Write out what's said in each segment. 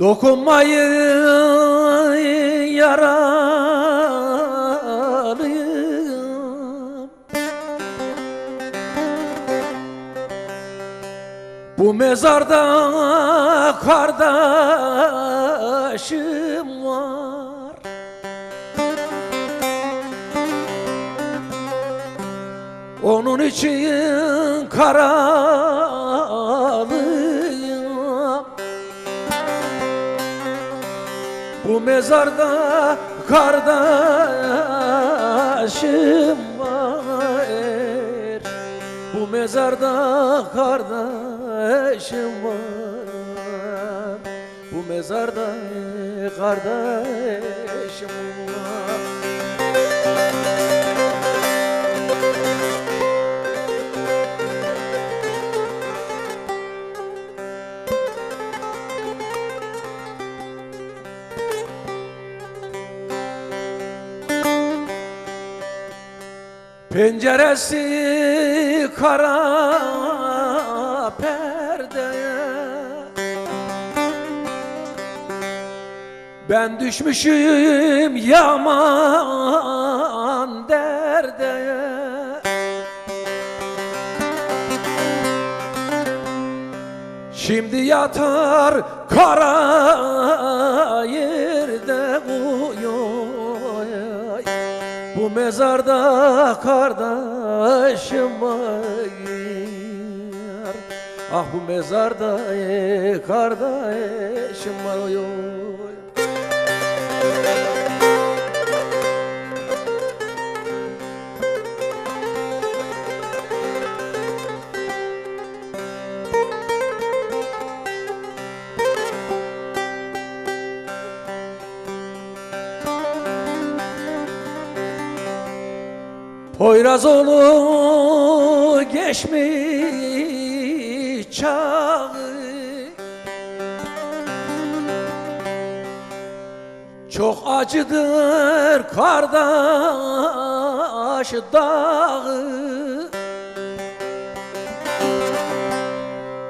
Dokunmayın yaralıyım, bu mezarda kardeşim var. Onun için karalıyım, bu mezarda kardeşim var. Bu mezarda kardeşim var. Bu mezarda kardeşim var. Penceresi kara perdeye, ben düşmüşüm yaman derdeye. Şimdi yatar kara yerde uyuyor, bu mezarda kardeşim var. Ah, bu mezarda kardeşim var. Poyrazoğlu geçmiş çağı, çok acıdır kardeş dağı.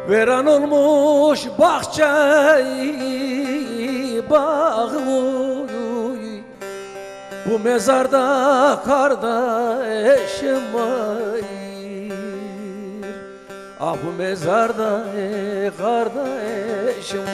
Veran olmuş bahçeyi bağı, bu mezarda kardeşim var. Ah, bu mezarda kardeşim var.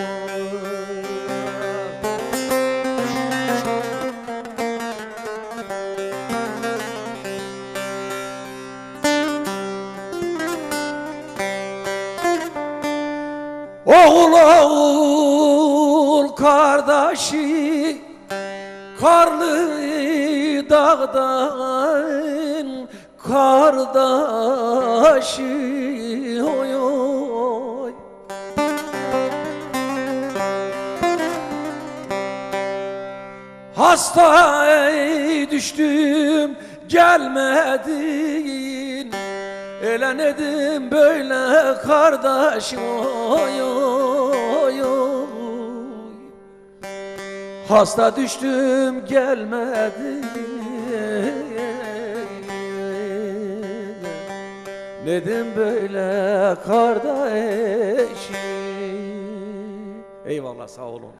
Oğul oğul kardeşi karlı dağdan kardeşi, oy oy. Hastaya düştüm gelmedin, elenedim böyle kardeşim, oy oy oy. Hasta düştüm gelmedin, nedim böyle kardeşim. Eyvallah, sağ olun.